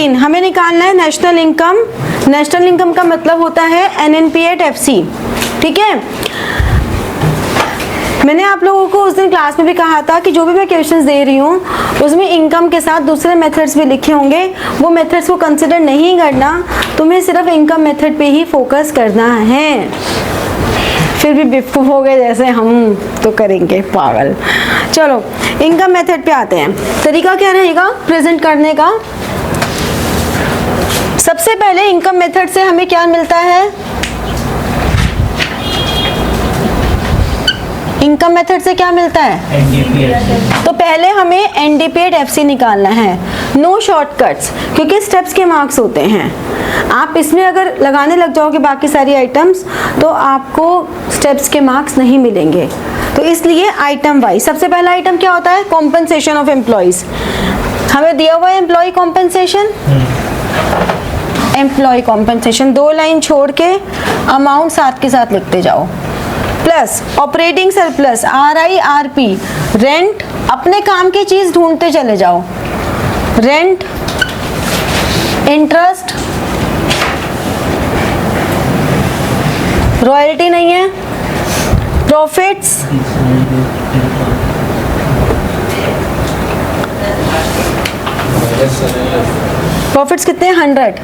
14 हमें निकालना है नेशनल इनकम। नेशनल इनकम का मतलब होता है NNP@FC, ठीक है। मैंने आप लोगों को उस दिन क्लास में भी कहा था कि जो भी मैं क्वेश्चंस दे रही हूँ उसमें इनकम के साथ दूसरे मेथड्स भी लिखे होंगे, वो मेथड्स को कंसिडर नहीं करना, तुम्हें सिर्फ इनकम मेथड पे ही फोकस करना है। फिर भी बेवकूफ़ हो गए जैसे हम तो करेंगे पागल। चलो इनकम मेथड पे आते हैं। तरीका क्या रहेगा प्रेजेंट करने का? सबसे पहले इनकम मेथड से हमें क्या मिलता है? इनकम मेथड से क्या मिलता है? NDP। तो पहले हमें NDP@FC निकालना है। नो शॉर्टकट्स, क्योंकि स्टेप्स के मार्क्स होते हैं। आप इसमें अगर लगाने लग जाओगे बाकी सारी आइटम्स तो आपको स्टेप्स के मार्क्स नहीं मिलेंगे। तो इसलिए आइटम वाइज सबसे पहला आइटम क्या होता है? Compensation of employees. हमें दिया हुआ है employee compensation, employee compensation 2 line छोड़ के अमाउंट साथ के साथ लिखते जाओ। Plus operating surplus RIRP, rent, अपने काम की चीज ढूंढते चले जाओ। रेंट, इंटरेस्ट, रॉयल्टी नहीं है, प्रॉफिट्स, प्रॉफिट्स कितने हैं? 100।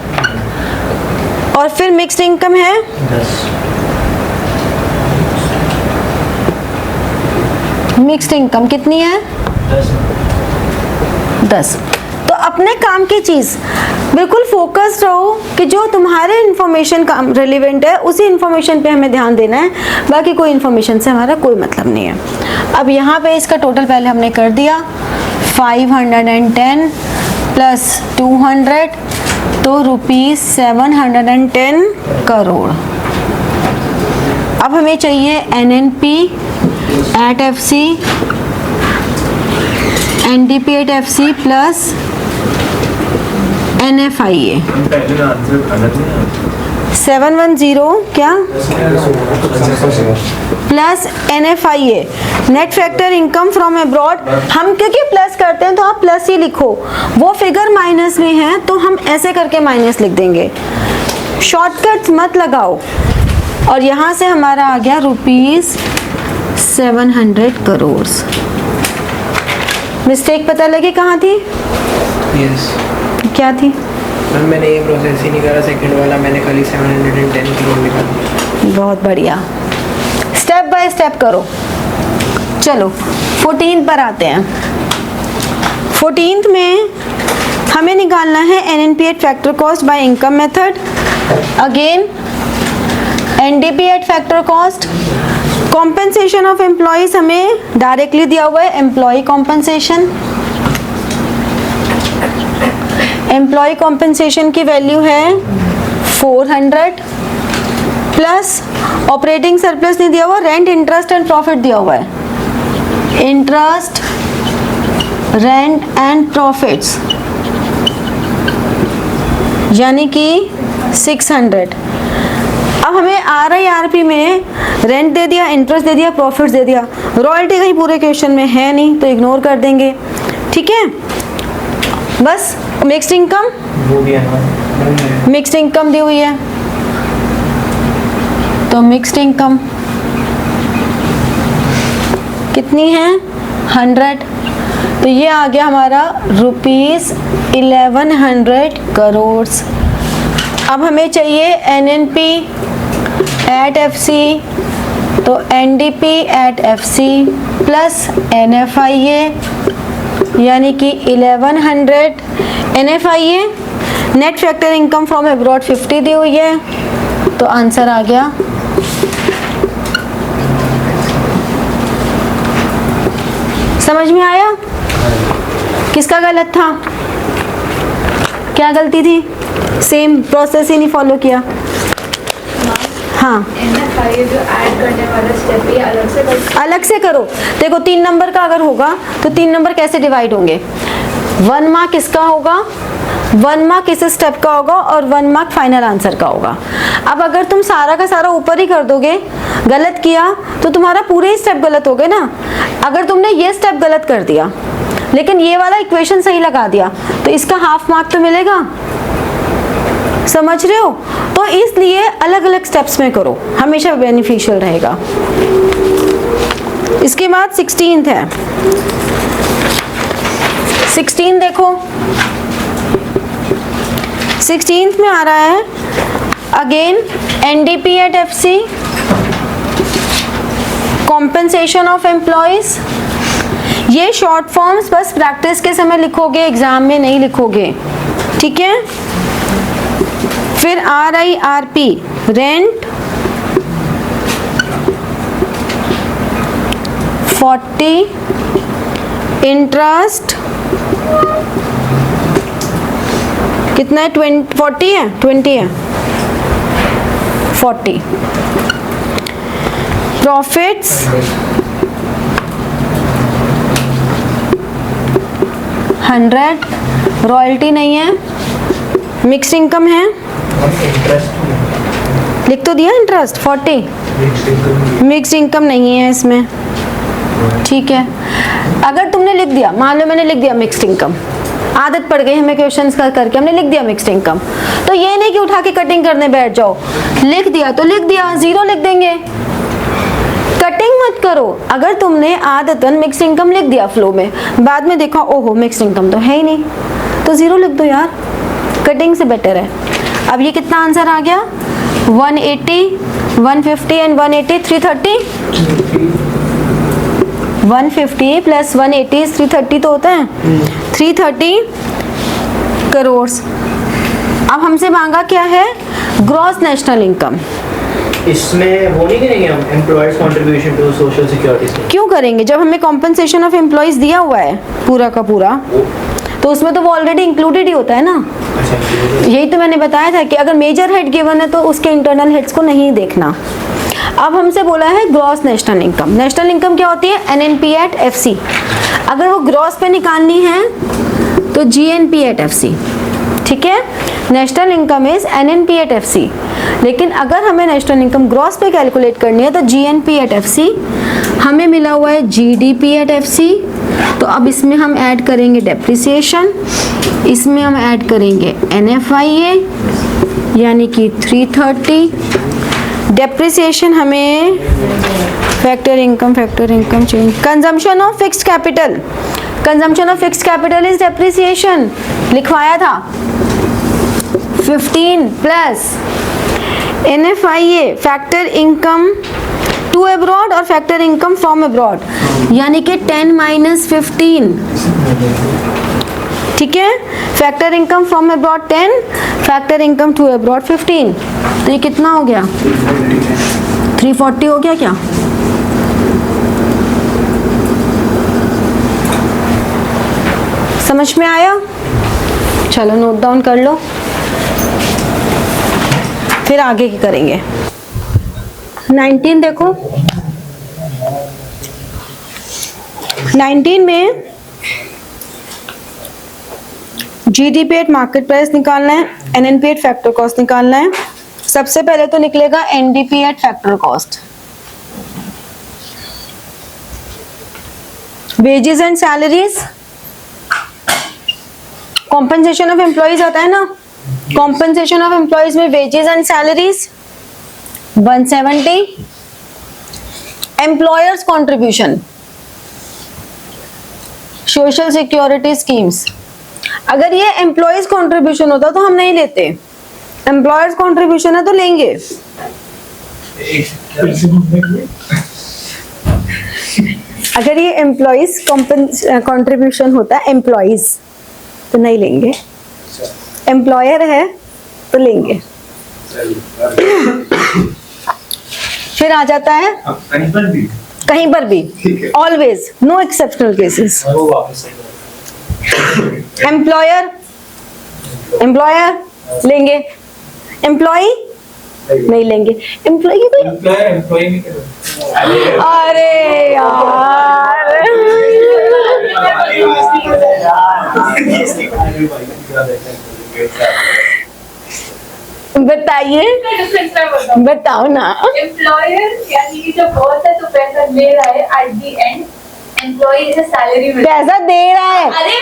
और फिर मिक्स्ड इनकम है 10। मिक्स्ड इनकम कितनी है? 10। तो अपने काम की चीज बिल्कुल फोकस्ड रहो कि जो तुम्हारे इंफॉर्मेशन का रिलेवेंट है उसी इंफॉर्मेशन पे हमें ध्यान देना है, बाकी कोई इंफॉर्मेशन से हमारा कोई मतलब नहीं है। अब यहाँ पे इसका टोटल पहले हमने कर दिया 510 प्लस 200 तो ₹710 करोड़। अब हमें चाहिए NNP@FC, NDP@FC प्लस NFIA। 710 क्या plus NFIA, net factor income from abroad. हम क्योंकि प्लस करते हैं तो आप प्लस ही लिखो, वो फिगर माइनस में है तो हम ऐसे करके माइनस लिख देंगे, शॉर्टकट्स मत लगाओ। और यहाँ से हमारा आ गया ₹700 करोड़। मिस्टेक पता लगी कहाँ थी? यस। क्या थी? मैम मैंने ये प्रोसेस ही नहीं करा, सेकंड वाला मैंने खाली 710 करोड़ निकाला। बहुत बढ़िया, स्टेप बाय स्टेप करो। चलो 14 पर आते हैं। 14th में हमें निकालना है NNP@ factor cost by income method. Again NDP@ factor cost. Compensation of employees हमें डायरेक्टली दिया हुआ है, एम्प्लॉय कॉम्पेंसेशन। एम्प्लॉय कॉम्पेंसेशन की वैल्यू है 400 प्लस ऑपरेटिंग सरप्लस नहीं दिया हुआ, रेंट, इंटरेस्ट एंड प्रॉफिट दिया हुआ है। इंटरेस्ट, रेंट एंड प्रॉफिट्स यानी कि 600। अब हमें RIRP में रेंट दे दिया, इंटरेस्ट दे दिया, प्रॉफिट्स दे दिया। रॉयल्टी कहीं पूरे क्वेश्चन में है नहीं तो इग्नोर कर देंगे, ठीक है। बस मिक्स्ड इनकम, मिक्स्ड इनकम दी हुई है तो मिक्स्ड इनकम कितनी है? 100। तो ये आ गया हमारा ₹1100 करोड़। अब हमें चाहिए NNP@FC, तो NDP@FC प्लस NFIA यानी कि 1100। NFIA net factor income from abroad 50 दी हुई है तो आंसर आ गया समझ में आया? किसका गलत था? क्या गलती थी? सेम प्रोसेस ही नहीं फॉलो किया। हाँ NFIA जो ऐड करने वाला स्टेप ये अलग से करो। देखो 3 नंबर का अगर होगा तो 3 नंबर कैसे डिवाइड होंगे? 1 मार्क किसका होगा? 1 मार्क किस स्टेप का होगा और 1 मार्क फाइनल आंसर का होगा। अब अगर तुम सारा का सारा ऊपर ही कर दोगे, गलत किया तो तुम्हारा पूरे ही स्टेप गलत हो गए ना। अगर तुमने ये स्टेप गलत कर दिया लेकिन ये वाला इक्वेशन सही लगा दिया तो इसका हाफ मार्क तो मिलेगा। समझ रहे हो? तो इसलिए अलग अलग स्टेप्स में करो, हमेशा बेनिफिशियल रहेगा। इसके बाद 16th है। 16 देखो, 16th में आ रहा है again NDP at FC, compensation of employees. ये शॉर्ट फॉर्म्स बस प्रैक्टिस के समय लिखोगे, एग्जाम में नहीं लिखोगे, ठीक है। फिर RIRP रेंट 40, इंटरेस्ट कितना है, 40 है, 20 है, 40, प्रॉफिट्स 100, रॉयल्टी नहीं है, मिक्स्ड इनकम है, लिख तो दिया इंटरेस्ट 40, मिक्स्ड इनकम नहीं है इसमें, ठीक है। अगर तुमने लिख दिया, मान लो मैंने लिख दिया मिक्स्ड इनकम, आदत पड़ गई हमें क्वेश्चंस करके, हमने लिख दिया मिक्स्ड इनकम, तो ये नहीं कि उठा के कटिंग करने बैठ जाओ, लिख दिया तो लिख दिया, जीरो लिख देंगे, कटिंग मत करो। अगर तुमने आदतन मिक्स्ड इनकम लिख दिया फ्लो में, बाद में देखा ओहो मिक्स्ड इनकम तो है ही नहीं, तो जीरो लिख दो यार, कटिंग से बेटर है। अब ये कितना आंसर आ गया, 180, 150 एंड 180, 330, 150 प्लस 180 330 तो होता है, 330 करोड़। अब हमसे मांगा क्या है, ग्रॉस नेशनल इनकम। इसमें वो नहीं करेंगे हम employer's contribution to social security? क्यों करेंगे, जब हमें कॉम्पेंसेशन ऑफ एम्प्लॉयज दिया हुआ है पूरा का पूरा, तो उसमें तो वो ऑलरेडी इंक्लूडेड ही होता है ना। यही तो मैंने बताया था कि अगर मेजर हेड गिवन है तो उसके इंटरनल हेड्स को नहीं देखना। अब हमसे बोला है gross national income. National income क्या होती है, NNP एट FC। अगर वो ग्रॉस पे निकालनी है तो GNP एट FC, ठीक है। National income is NNP at FC, लेकिन अगर हमें नेशनल इनकम ग्रॉस पे कैलकुलेट करनी है तो GNP एट FC। हमें मिला हुआ है GDP एट FC, तो अब इसमें हम ऐड करेंगे डेप्रिसिएशन, इसमें हम ऐड करेंगे NFIA यानी कि 330, डेप्रिसिएशन हमें factor income change, consumption of fixed capital, consumption of fixed capital is depreciation, लिखवाया था 15 plus NFIA factor income to abroad और फैक्टर इनकम फ्रॉम अब्रॉड, यानी कि 10 माइनस 15, ठीक है। Factor income from abroad 10, factor income to abroad 15, तो ये कितना हो गया, 340 हो गया क्या। समझ में आया? चलो नोट डाउन कर लो, फिर आगे की करेंगे। 19 देखो, 19 में GDP एट मार्केट प्राइस निकालना है, NNP एट फैक्टर कॉस्ट निकालना है। सबसे पहले तो निकलेगा NDP eight factor cost. Wages and salaries, compensation of employees आता है ना, कॉम्पेंसेशन ऑफ एम्प्लॉयज में wages and salaries 170, employers contribution social security schemes. अगर ये एम्प्लॉयज कॉन्ट्रीब्यूशन होता तो हम नहीं लेते, एम्प्लॉयर्स कॉन्ट्रीब्यूशन है तो लेंगे। अगर ये एम्प्लॉयज कॉन्ट्रीब्यूशन होता है एम्प्लॉयज तो नहीं लेंगे, एम्प्लॉयर है तो लेंगे। फिर आ जाता है कहीं पर भी always, no exceptional cases. Employer लेंगे, एम्प्लॉय नहीं लेंगे, एम्प्लॉय अरे यार बताइए, बताओ ना। एम्प्लॉयर यानी कि जो बॉस है तो पैसा दे रहा है, एट द एंड एम्प्लॉई इसे सैलरी मिलता है, पैसा दे रहा है। अरे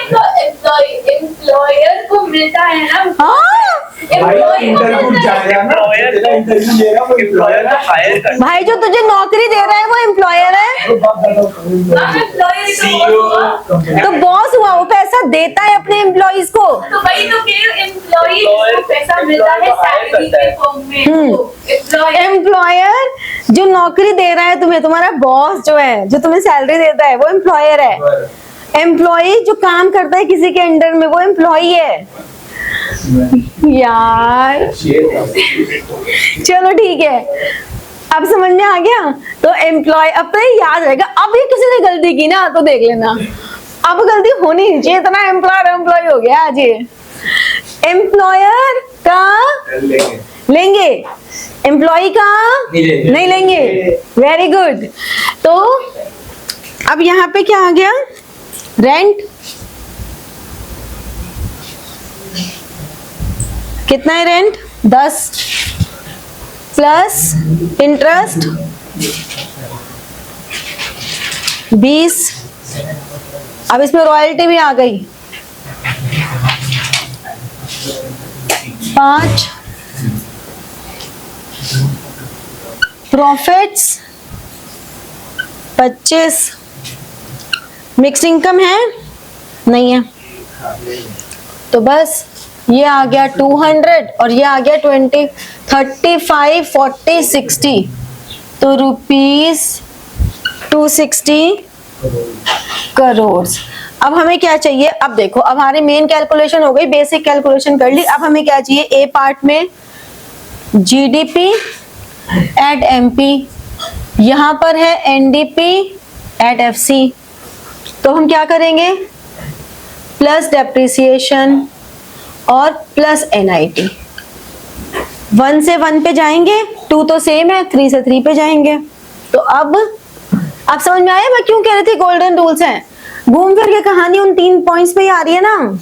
एम्प्लॉयर को मिलता है ना। हाँ एम्प्लॉय को इंटरव्यू मिलता है। जाएगा ना, तेरा इंटरव्यू लेगा वो एम्प्लॉयर को हायर कर भाई जो तुझे नौकरी दे रहा है वो एम्प्लॉयर है, अब एम्प्लॉयर ही तो boss हुआ। तो बॉस हुआ, वो पैसा देता है अपने एम्प्लॉइज को। तो वही तो कि एम्प्लॉय जिसको पैसा मिलता है सैलरी के फॉर्म में, एम्प्लॉय एम्प्लॉयर जो नौकरी दे रहा है तुम्हें, तुम्हारा बॉस जो है, जो तुम्हें सैलरी देता है, वो एम्प्लॉयर है। एम्प्लॉय जो काम करता है किसी के अंडर में, वो एम्प्लॉय है यार। चलो ठीक है, अब समझ में आ गया। तो एम्प्लॉय, अब तो ये याद रहेगा। अब ये किसी ने गलती की ना तो देख लेना, अब गलती होनी नहीं चाहिए, इतना एम्प्लॉय हो गया आज ये। एम्प्लॉयर का लेंगे, एम्प्लॉय का नहीं लेंगे। Very good. तो अब यहाँ पे क्या आ गया, रेंट। कितना है रेंट, 10 प्लस इंटरेस्ट 20। अब इसमें रॉयल्टी भी आ गई 5। प्रॉफिट्स 25। मिक्स्ड इनकम है नहीं है, तो बस ये आ गया 200 और ये आ गया 20, 35, 40, 60। तो ₹260 करोड़। अब हमें क्या चाहिए, अब देखो, अब हमारी मेन कैलकुलेशन हो गई, बेसिक कैलकुलेशन कर ली। अब हमें क्या चाहिए, ए पार्ट में जीडीपी एट एमपी, यहाँ पर है एनडीपी एट एफसी। तो हम क्या करेंगे, प्लस डेप्रिसिएशन और प्लस एनआईटी। 1 से 1 पे जाएंगे, 2 तो सेम है, 3 से 3 पे जाएंगे। तो अब समझ में आया मैं क्यों कह रही थी गोल्डन रूल्स हैं। घूम फिर के कहानी उन 3 पॉइंट्स पे ही आ रही है ना।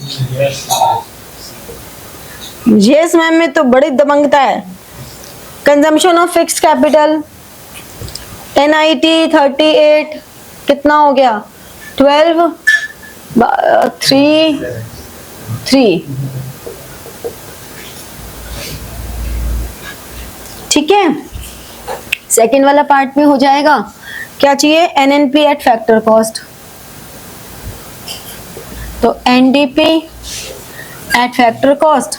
यस मैम में तो बड़ी दबंगता है। Consumption of fixed capital, NIT 38, कितना हो गया 12, 3। ठीक है, सेकेंड वाला पार्ट में हो जाएगा। क्या चाहिए, एनएनपी एट फैक्टर कॉस्ट। तो NDP at factor cost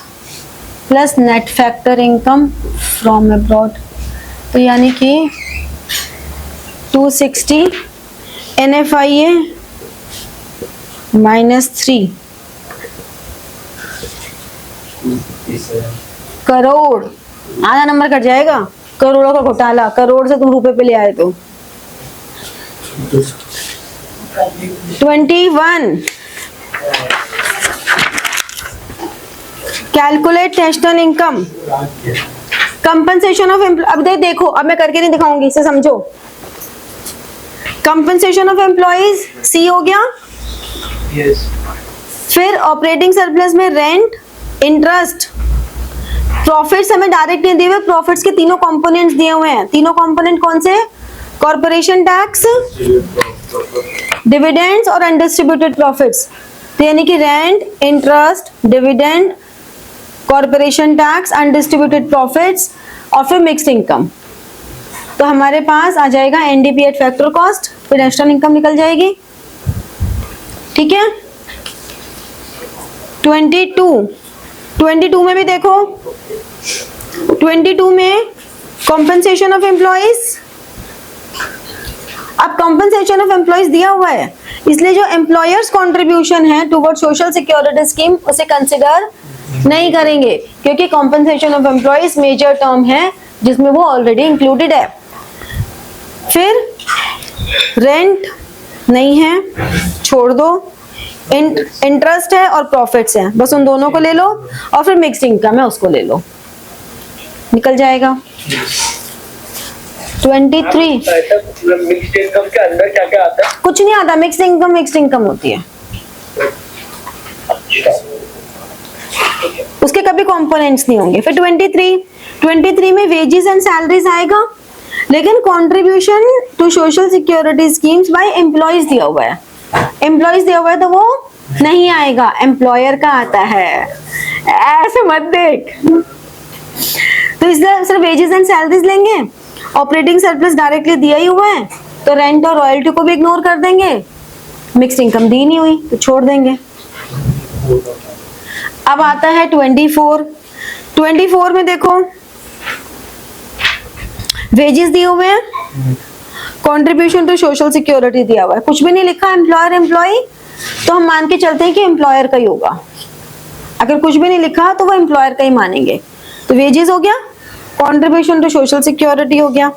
plus net factor income from abroad. तो यानी कि 260 NFIA -3 करोड़। आधा नंबर कट जाएगा, करोड़ों का घोटाला। करोड़ से तुम रुपए पे ले आए तो 21। Calculate national income, compensation of अब देखो, अब मैं करके नहीं दिखाऊंगी, इसे समझो। कंपनसेशन ऑफ एम्प्लॉइज सी हो गया। यस। फिर ऑपरेटिंग सरप्लस में रेंट, इंटरेस्ट, प्रॉफिट्स हमें डायरेक्ट नहीं दिए हुए, प्रॉफिट्स के तीनों कंपोनेंट्स दिए हुए हैं। तीनों कंपोनेंट कौन से, कॉर्पोरेशन टैक्स, डिविडेंड्स और अनडिस्ट्रीब्यूटेड प्रॉफिट्स। तो यानी कि rent, interest, dividend, corporation tax, undistributed profits और फिर मिक्स्ड इनकम। तो हमारे पास आ जाएगा एनडीपी एट फैक्टर कॉस्ट, फिर नेशनल इनकम निकल जाएगी। ठीक है, 22 में भी देखो, 22 में कॉम्पनसेशन ऑफ एम्प्लॉइज। अब कॉम्पनसेशन ऑफ एम्प्लॉइज दिया हुआ है, इसलिए जो एम्प्लॉयर्स कंट्रीब्यूशन है टुवर्ड सोशल सिक्योरिटी स्कीम उसे कंसिडर नहीं करेंगे, क्योंकि compensation of employees major term है जिसमें वो ऑलरेडी इंक्लूडेड है। फिर रेंट नहीं है, छोड़ दो। इंटरेस्ट है और प्रॉफिट्स हैं, बस उन दोनों को ले लो। और फिर मिक्स्ड इनकम है, उसको ले लो, निकल जाएगा। 23 मिक्स्ड इनकम के अंदर क्या क्या आता है? कुछ नहीं आता, मिक्स्ड इनकम होती है, उसके कभी कंपोनेंट्स नहीं होंगे। फिर 23 में वेजेस एंड सैलरीज आएगा, लेकिन contribution to social security schemes by employees दिया हुआ है। एम्प्लॉइज दिया हुआ है तो वो नहीं आएगा, एम्प्लॉयर का आता है। ऐसे मत देख। तो इसलिए सिर्फ वेजेस एंड सैलरीज लेंगे, ऑपरेटिंग सरप्लस डायरेक्टली दिया ही हुआ है तो रेंट और रॉयल्टी को भी इग्नोर कर देंगे, मिक्स्ड इनकम दी नहीं हुई तो छोड़ देंगे। अब आता है 24 में देखो वेजेस दिए हुए हैं, कंट्रीब्यूशन टू सोशल सिक्योरिटी दिया हुआ है, कुछ भी नहीं लिखा एम्प्लॉयर एम्प्लॉय, तो हम मान के चलते हैं कि एम्प्लॉयर का ही होगा। अगर कुछ भी नहीं लिखा तो वो एम्प्लॉयर का ही मानेंगे। तो वेजेस हो गया, कंट्रीब्यूशन टू सोशल सिक्योरिटी हो गया।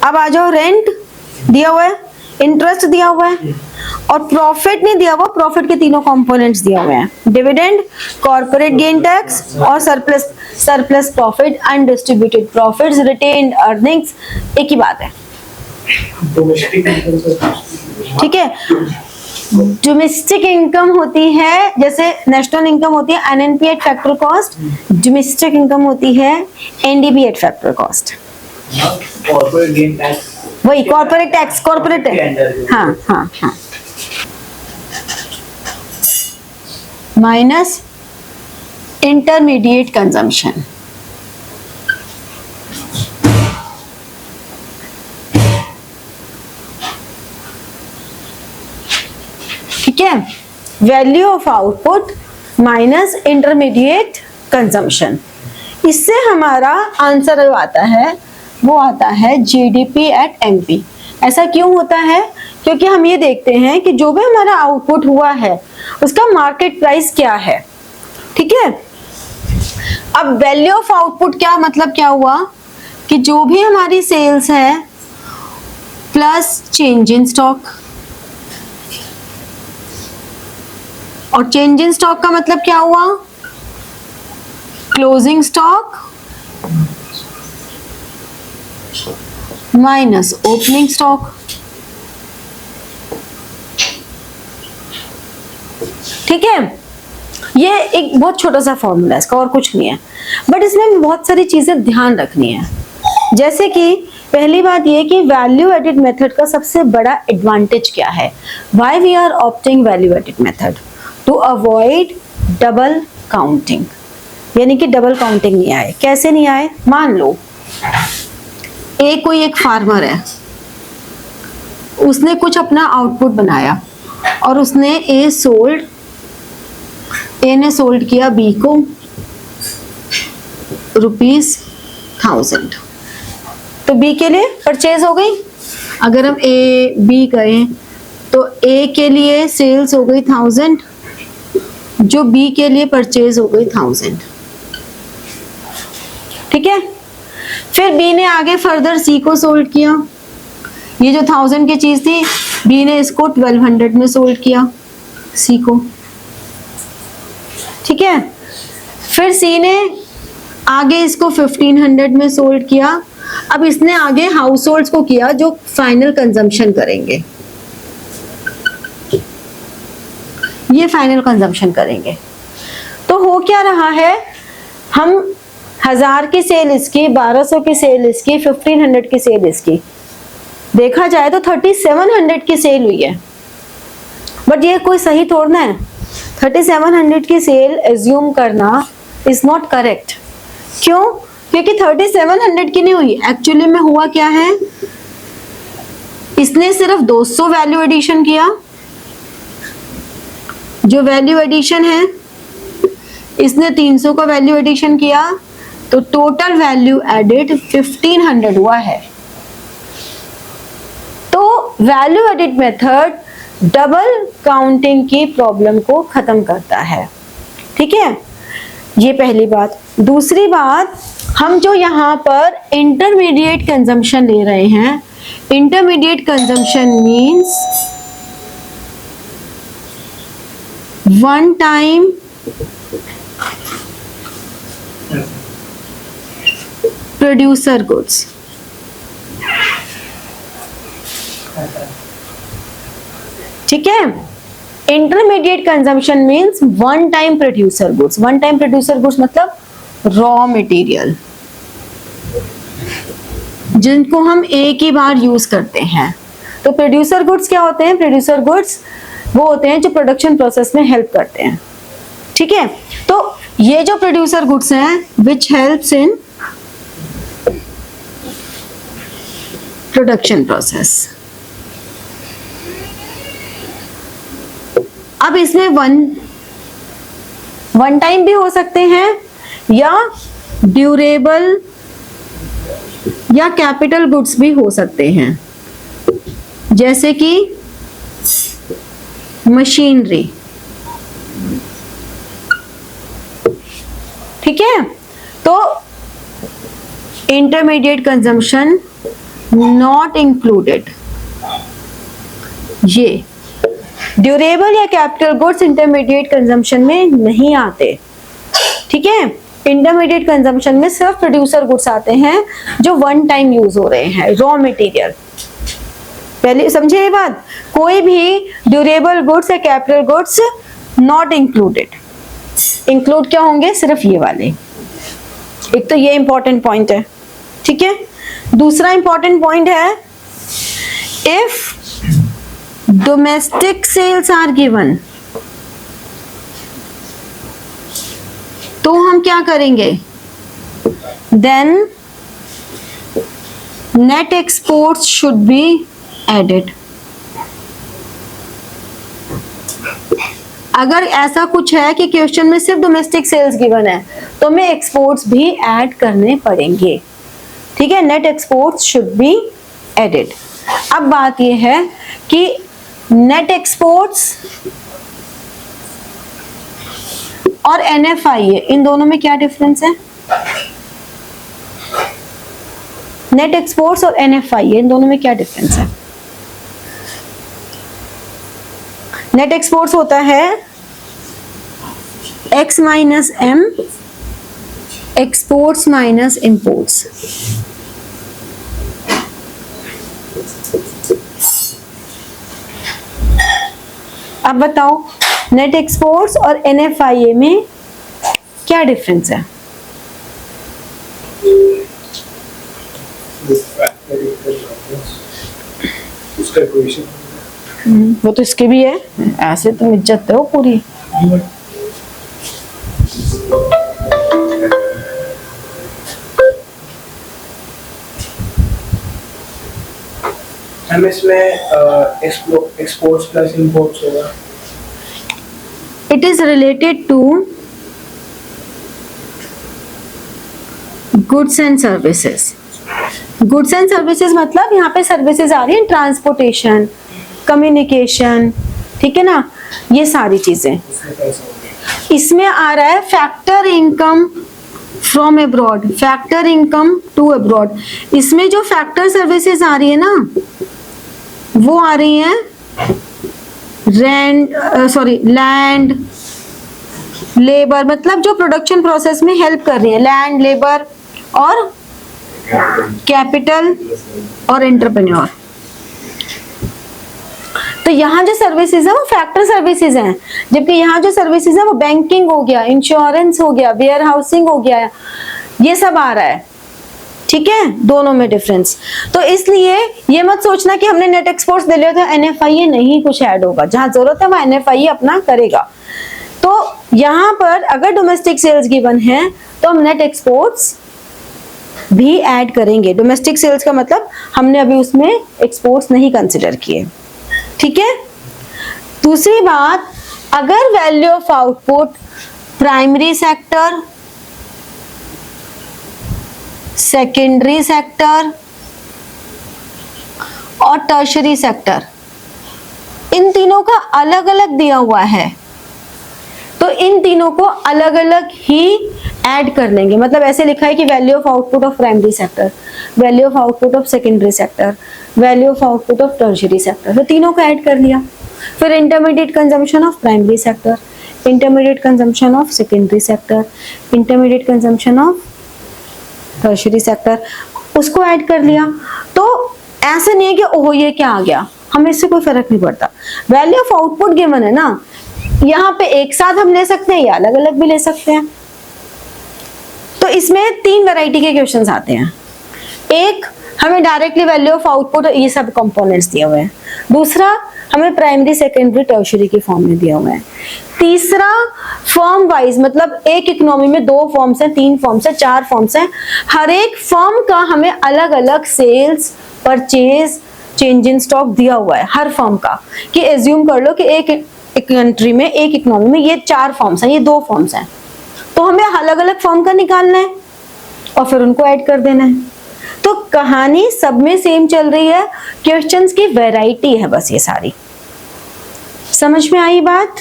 अब आ जाओ, रेंट दिया हुआ है, इंटरेस्ट दिया हुआ है और प्रॉफिट नहीं दिया हुआ। प्रॉफिट के तीनों कंपोनेंट्स दिए हुए हैं, डिविडेंड, कॉर्पोरेट गेन टैक्स और surplus profit, undistributed profits, retained earnings, एक ही बात है। ठीक है, डोमेस्टिक इनकम होती है, जैसे नेशनल इनकम होती है NNP eight factor cost, domestic income होती है NDP at factor cost. Corporate gain tax वही कॉर्पोरेट टैक्स, कॉर्पोरेट, हाँ हाँ हाँ, माइनस इंटरमीडिएट कंजम्पशन। ठीक है, value of output minus intermediate consumption. इससे हमारा आंसर जो आता है वो आता है जीडीपी एट एमपी। ऐसा क्यों होता है? क्योंकि हम ये देखते हैं कि जो भी हमारा आउटपुट हुआ है उसका मार्केट प्राइस क्या है। ठीक है, अब वैल्यू ऑफ आउटपुट क्या मतलब क्या हुआ कि जो भी हमारी सेल्स है प्लस चेंज इन स्टॉक, और चेंज इन स्टॉक का मतलब क्या हुआ? Closing stock minus opening stock. ठीक है, ये एक बहुत छोटा सा फॉर्मूला है इसका, और कुछ नहीं है, बट इसमें बहुत सारी चीजें ध्यान रखनी है। जैसे कि पहली बात ये कि वैल्यू एडिड मेथड का सबसे बड़ा एडवांटेज क्या है? Why we are opting value added method? To avoid double counting, यानी कि डबल काउंटिंग नहीं आए। कैसे नहीं आए? मान लो कोई एक फार्मर है, उसने कुछ अपना आउटपुट बनाया और उसने ए ने सोल्ड किया बी को ₹1000, तो बी के लिए परचेज हो गई। अगर हम ए बी करें तो ए के लिए सेल्स हो गई 1000, जो बी के लिए परचेज हो गई 1000। ठीक है, फिर बी ने आगे फर्दर सी को सोल्ड किया। ये जो 1000 की चीज थी, बी ने इसको 1200 में सोल्ड किया सी को। ठीक है, फिर सी ने आगे इसको 1500 में सोल्ड किया। अब इसने आगे हाउस होल्ड्स को किया जो फाइनल कंजम्पशन करेंगे, ये फाइनल कंजम्पशन करेंगे। तो हो क्या रहा है, हम 1000 की सेल इसकी, 1200 की सेल इसकी, 1500 की सेल इसकी, देखा जाए तो 3700 की सेल हुई है। बट ये कोई सही थोड़ा है, 3700 की सेल एज्यूम करना इज नॉट करेक्ट। क्यों? क्योंकि 3700 की नहीं हुई, एक्चुअली में हुआ क्या है, इसने सिर्फ 200 वैल्यू एडिशन किया, जो वैल्यू एडिशन है इसने 300 का वैल्यू एडिशन किया, तो टोटल वैल्यू एडिड 1500 हुआ है। तो value added method double counting की प्रॉब्लम को खत्म करता है। ठीक है, ये पहली बात। दूसरी बात, हम जो यहाँ पर इंटरमीडिएट कंजम्पशन ले रहे हैं, intermediate consumption means one time producer goods. ठीक है, intermediate consumption means one time producer goods. One time producer goods मतलब रॉ मटेरियल जिनको हम एक ही बार यूज करते हैं। तो प्रोड्यूसर गुड्स क्या होते हैं? प्रोड्यूसर गुड्स वो होते हैं जो प्रोडक्शन प्रोसेस में हेल्प करते हैं। ठीक है, तो ये जो प्रोड्यूसर गुड्स हैं which helps in production process. अब इसमें वन टाइम भी हो सकते हैं या ड्यूरेबल या कैपिटल गुड्स भी हो सकते हैं, जैसे कि मशीनरी। ठीक है, तो इंटरमीडिएट कंजम्पशन नॉट इंक्लूडेड। ये ड्यूरेबल या कैपिटल गुड्स इंटरमीडिएट कंजम्पशन में नहीं आते। ठीक है, इंटरमीडिएट कंजम्पशन में सिर्फ प्रोड्यूसर गुड्स आते हैं जो वन टाइम यूज हो रहे हैं, रॉ मटेरियल। पहले समझे ये बात, कोई भी ड्यूरेबल गुड्स या capital goods not included. Include क्या होंगे? सिर्फ ये वाले। एक तो ये इंपॉर्टेंट पॉइंट है। ठीक है, दूसरा इंपॉर्टेंट पॉइंट है, if domestic sales are given, तो हम क्या करेंगे? Then net exports should be added. अगर ऐसा कुछ है कि क्वेश्चन में सिर्फ डोमेस्टिक सेल्स गिवन है तो हमें एक्सपोर्ट्स भी ऐड करने पड़ेंगे। ठीक है, net exports should be added. अब बात यह है कि नेट एक्सपोर्ट्स और NFIA, इन दोनों में क्या डिफरेंस है? नेट एक्सपोर्ट्स और NFIA, इन दोनों में क्या डिफरेंस है? नेट एक्सपोर्ट्स होता है X minus M, exports minus imports. अब बताओ नेट एक्सपोर्ट्स और NFIA में क्या डिफरेंस है? उसका इक्वेशन वो तो इसके भी है, ऐसे तुम इज्जत दो पूरी। हम इसमें एक्सपोर्ट्स प्लस इंपोर्ट्स होगा। It is related to goods and services. Goods and services मतलब यहाँ पे सर्विसेज आ रही है, ट्रांसपोर्टेशन, कम्युनिकेशन, ठीक है ना, ये सारी चीजें। इसमें आ रहा है factor income from abroad, factor income to abroad. इसमें जो फैक्टर सर्विसेज आ रही है ना, वो आ रही है लैंड लेबर, मतलब जो प्रोडक्शन प्रोसेस में हेल्प कर रही है, लैंड लेबर और कैपिटल और एंटरप्रेन्योर। तो यहाँ जो सर्विसेज है वो फैक्टर सर्विसेज हैं, जबकि यहाँ जो सर्विसेज है वो बैंकिंग हो गया, इंश्योरेंस हो गया, वेयर हाउसिंग हो गया, ये सब आ रहा है। ठीक है, दोनों में डिफरेंस। तो इसलिए ये मत सोचना कि हमने नेट एक्सपोर्ट्स दे लिया तो NFIA नहीं कुछ ऐड होगा, जहां जरूरत है वहां NFIA अपना करेगा। तो यहाँ पर अगर डोमेस्टिक सेल्स गिवन है तो हम नेट एक्सपोर्ट्स भी ऐड करेंगे। डोमेस्टिक सेल्स का मतलब हमने अभी उसमें एक्सपोर्ट्स नहीं कंसिडर किए। ठीक है, दूसरी बात, अगर value of output primary sector, secondary sector और टर्शरी सेक्टर, इन तीनों का अलग अलग दिया हुआ है, तो इन तीनों को अलग अलग ही ऐड कर लेंगे। मतलब ऐसे लिखा है कि value of output of primary sector, value of output of secondary sector, value of output of tertiary sector, तो तीनों को ऐड कर लिया। फिर intermediate consumption of primary sector, intermediate consumption of secondary sector, intermediate consumption of tertiary sector, उसको add कर लिया। तो ऐसे नहीं है कि ओह ये क्या आ गया, हमें इससे कोई फर्क नहीं पड़ता। वैल्यू ऑफ आउटपुट गिवन है ना, यहाँ पे एक साथ हम ले सकते हैं या अलग अलग भी ले सकते हैं। तो इसमें तीन वैरायटी के क्वेश्चंस आते हैं। एक, हमें डायरेक्टली वैल्यू ऑफ आउटपुट, ये सब कंपोनेंट्स दिए हुए हैं। दूसरा, हमें प्राइमरी सेकेंडरी टर्शियरी के फॉर्म में दिया हुआ है। तीसरा फर्म वाइज, मतलब एक इकोनॉमी में 2 फॉर्म्स हैं, 3 फॉर्म्स हैं, 4 फॉर्म्स हैं, हर एक फर्म का हमें अलग अलग sales, purchase, change in stock दिया हुआ है हर फर्म का। कि एज्यूम कर लो कि एक कंट्री में, एक इकोनॉमी में ये 4 फॉर्म्स हैं, ये 2 फॉर्म्स हैं, तो हमें अलग अलग फॉर्म का निकालना है और फिर उनको ऐड कर देना है। तो कहानी सब में सेम चल रही है, क्वेश्चंस की वैरायटी है बस ये सारी। समझ में आई बात?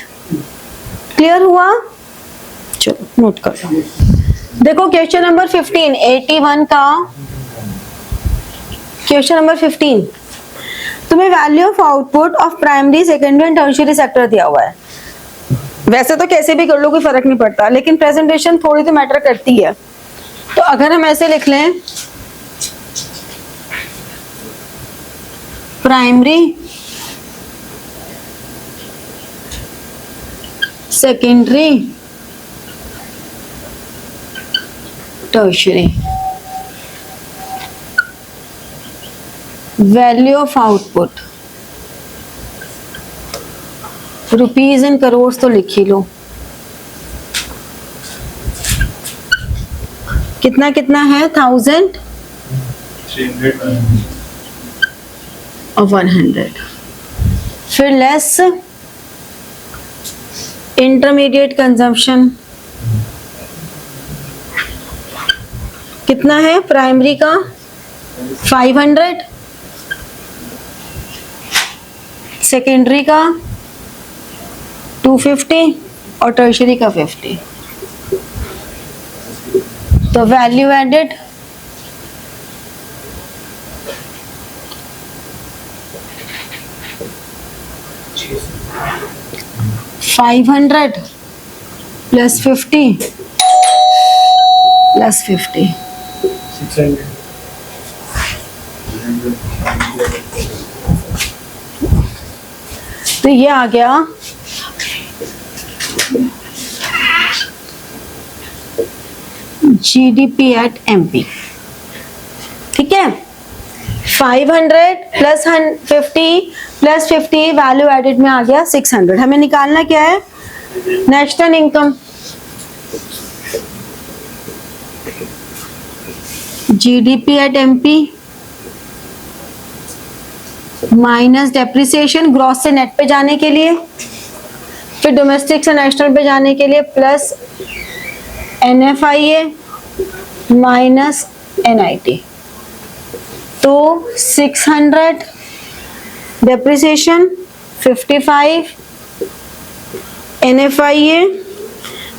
क्लियर हुआ? चलो नोट कर लो। देखो क्वेश्चन नंबर 15, 81 का क्वेश्चन नंबर 15, तुम्हें value of output of primary, secondary and tertiary sector दिया हुआ है। वैसे तो कैसे भी कर लो कोई फर्क नहीं पड़ता, लेकिन प्रेजेंटेशन थोड़ी तो मैटर करती है। तो अगर हम ऐसे लिख लें, primary, secondary, tertiary, value of output rupees in crore तो लिख ही लो। कितना कितना है? 1000 और 100। फिर लेस इंटरमीडिएट कंजम्पशन कितना है? प्राइमरी का 500, सेकेंडरी का 250 और टर्शियरी का 50। तो वैल्यू एडेड $500 प्लस 50 प्लस 50 600. तो ये आ गया GDP एट MP। ठीक है, 500 प्लस 50 प्लस 50 वैल्यू एडेड में आ गया 600। हमें निकालना क्या है? National income. GDP at MP minus depreciation, gross से नेट पे जाने के लिए, फिर डोमेस्टिक से नेशनल पे जाने के लिए, प्लस NFIA माइनस NIT। तो 600 डेप्रिसिएशन, 55 NFIA,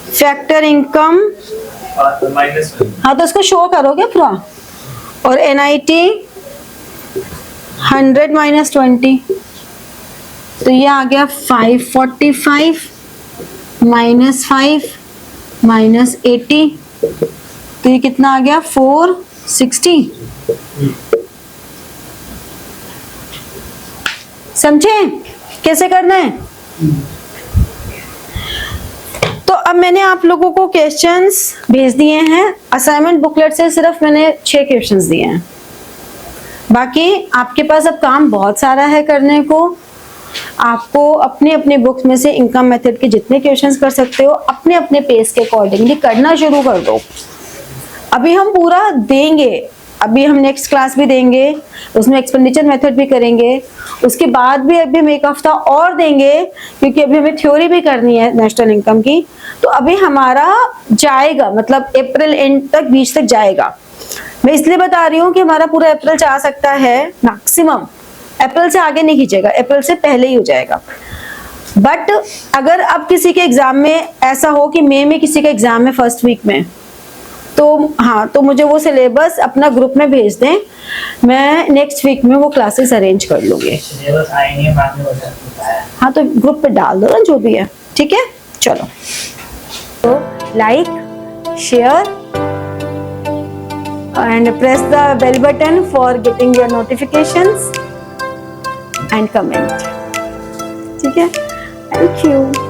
फैक्टर इनकम, हाँ तो इसको शो करोगे पूरा, और NIT 100 माइनस 20। तो ये आ गया 545 माइनस 5 माइनस 80। तो ये कितना आ गया? 460। समझे कैसे करना है? तो अब मैंने आप लोगों को क्वेश्चंस भेज दिए हैं। असाइनमेंट बुकलेट से सिर्फ मैंने 6 क्वेश्चंस दिए हैं, बाकी आपके पास अब काम बहुत सारा है करने को। आपको अपने अपने बुक्स में से इनकम मेथड के जितने क्वेश्चंस कर सकते हो अपने अपने पेस के अकॉर्डिंगली करना शुरू कर दो। अभी हम पूरा देंगे, अभी हम नेक्स्ट क्लास भी देंगे, उसमें एक्सपेंडिचर मेथड भी करेंगे, उसके बाद भी अभी हम एक हफ्ता और देंगे क्योंकि अभी हमें थ्योरी भी करनी है नेशनल इनकम की। तो अभी हमारा जाएगा, मतलब अप्रैल एंड तक, बीच तक जाएगा। मैं इसलिए बता रही हूँ कि हमारा पूरा अप्रैल जा सकता है, मैक्सिमम अप्रैल से आगे नहीं खींचेगा, अप्रैल से पहले ही हो जाएगा। बट अगर अब किसी के एग्जाम में ऐसा हो कि मई में किसी का एग्जाम है फर्स्ट वीक में, तो हाँ, तो मुझे वो सिलेबस अपना ग्रुप में भेज दें, मैं नेक्स्ट वीक में वो क्लासेस अरेंज कर लूंगी। हाँ तो ग्रुप पे डाल दो ना जो भी है, ठीक है। चलो, तो like, share and press the bell button for getting your notifications and comment. ठीक है, thank you.